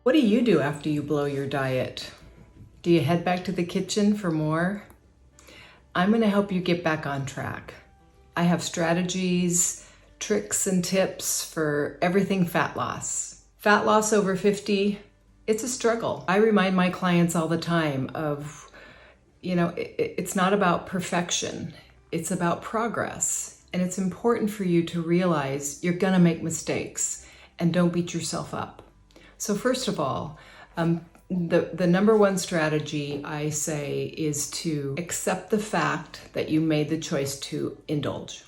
What do you do after you blow your diet? Do you head back to the kitchen for more? I'm going to help you get back on track. I have strategies, tricks, and tips for everything fat loss. Fat loss over 50, it's a struggle. I remind my clients all the time of, it's not about perfection. It's about progress. And it's important for you to realize you're going to make mistakes and don't beat yourself up. So first of all, the number one strategy I say is to accept the fact that you made the choice to indulge.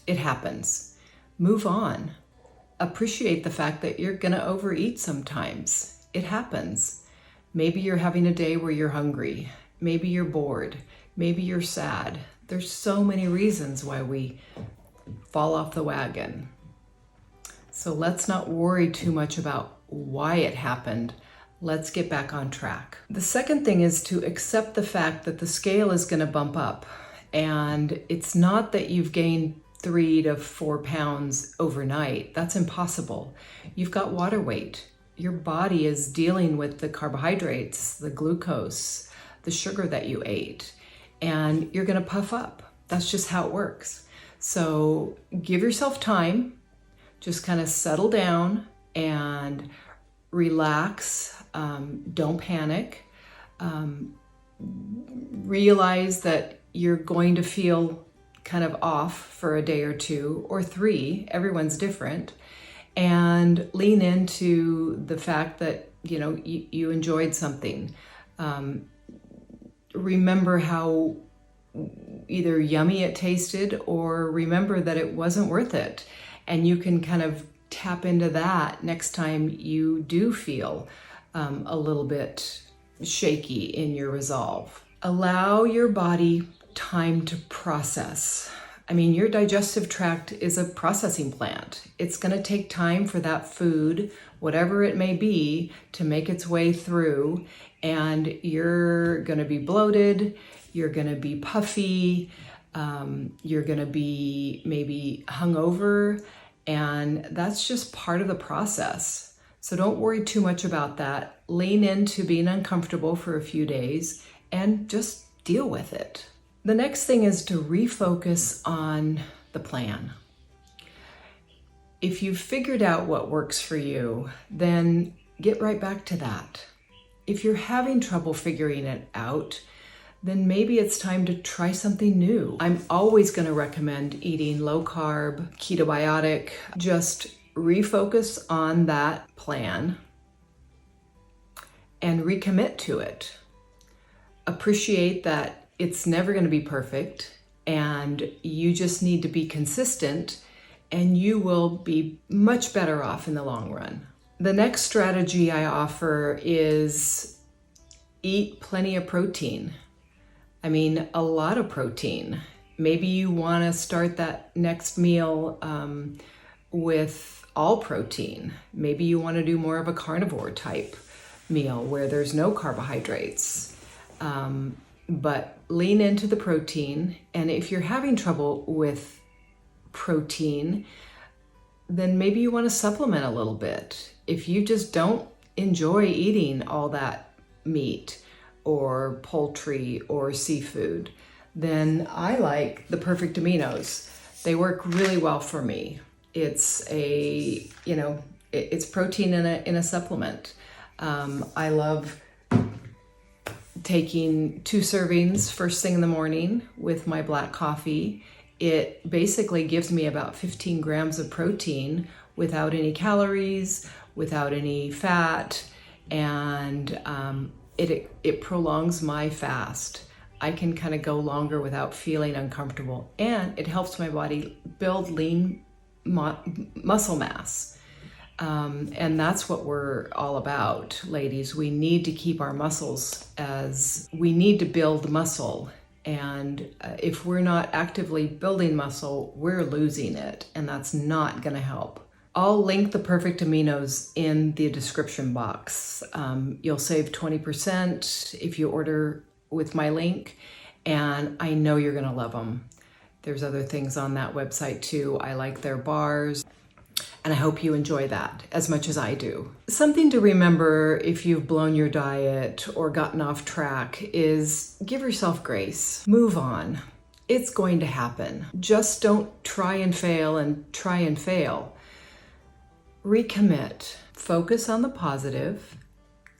It happens. Move on. Appreciate the fact that you're going to overeat sometimes. It happens. Maybe you're having a day where you're hungry. Maybe you're bored. Maybe you're sad. There's so many reasons why we fall off the wagon. So let's not worry too much about why it happened. Let's get back on track. The second thing is to accept the fact that the scale is going to bump up. And it's not that you've gained 3 to 4 pounds overnight. That's impossible. You've got water weight. Your body is dealing with the carbohydrates, the glucose, the sugar that you ate, and you're going to puff up. That's just how it works. So give yourself time. Just kind of settle down and relax. Don't panic. Realize that you're going to feel kind of off for a day or 2 or 3. Everyone's different. And lean into the fact that, you enjoyed something. Remember how either yummy it tasted, or remember that it wasn't worth it. And you can kind of tap into that next time you do feel a little bit shaky in your resolve. Allow your body time to process. Your digestive tract is a processing plant. It's going to take time for that food, whatever it may be, to make its way through. And you're going to be bloated. You're going to be puffy. You're going to be maybe hungover. And that's just part of the process. So don't worry too much about that. Lean into being uncomfortable for a few days and just deal with it. The next thing is to refocus on the plan. If you've figured out what works for you, then get right back to that. If you're having trouble figuring it out, then maybe it's time to try something new. I'm always going to recommend eating low carb, ketobiotic. Just refocus on that plan and recommit to it. Appreciate that it's never going to be perfect, and you just need to be consistent, and you will be much better off in the long run. The next strategy I offer is eat plenty of protein. A lot of protein. Maybe you want to start that next meal with all protein. Maybe you want to do more of a carnivore type meal where there's no carbohydrates. But lean into the protein. And if you're having trouble with protein, then maybe you want to supplement a little bit. If you just don't enjoy eating all that meat or poultry or seafood, then I like the Perfect Aminos. They work really well for me. It's it's protein in a supplement. I love taking 2 servings first thing in the morning with my black coffee. It basically gives me about 15 grams of protein without any calories, without any fat, and it prolongs my fast. I can kind of go longer without feeling uncomfortable, and it helps my body build lean muscle mass. And that's what we're all about, ladies. We need to keep our muscles we need to build muscle. And if we're not actively building muscle, we're losing it, and that's not going to help. I'll link the Perfect Aminos in the description box. You'll save 20% if you order with my link, and I know you're going to love them. There's other things on that website too. I like their bars. And I hope you enjoy that as much as I do. Something to remember if you've blown your diet or gotten off track is give yourself grace. Move on. It's going to happen. Just don't try and fail and try and fail. Recommit. Focus on the positive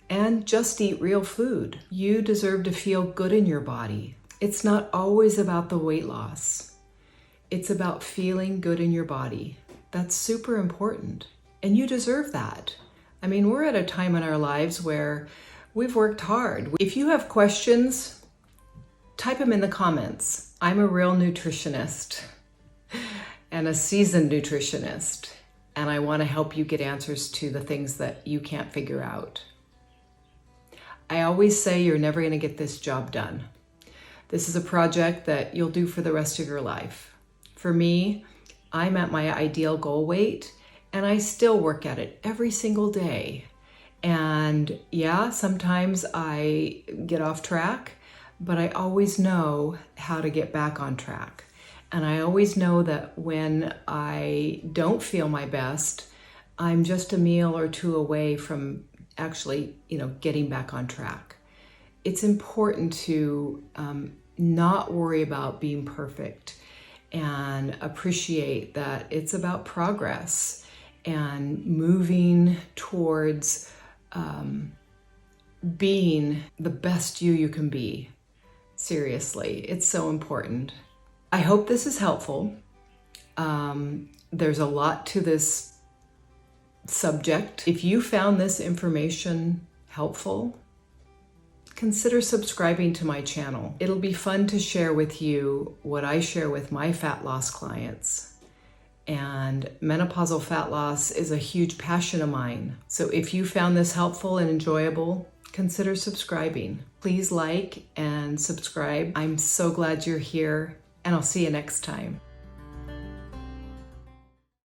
and just eat real food. You deserve to feel good in your body. It's not always about the weight loss. It's about feeling good in your body. That's super important. And you deserve that. I mean, we're at a time in our lives where we've worked hard. If you have questions, type them in the comments. I'm a real nutritionist and a seasoned nutritionist, and I want to help you get answers to the things that you can't figure out. I always say you're never going to get this job done. This is a project that you'll do for the rest of your life. For me, I'm at my ideal goal weight, and I still work at it every single day. And yeah, sometimes I get off track, but I always know how to get back on track. And I always know that when I don't feel my best, I'm just a meal or two away from actually, getting back on track. It's important to not worry about being perfect and appreciate that it's about progress and moving towards being the best you can be. Seriously, it's so important. I hope this is helpful. There's a lot to this subject. If you found this information helpful, consider subscribing to my channel. It'll be fun to share with you what I share with my fat loss clients. And menopausal fat loss is a huge passion of mine. So if you found this helpful and enjoyable, consider subscribing. Please like and subscribe. I'm so glad you're here, and I'll see you next time.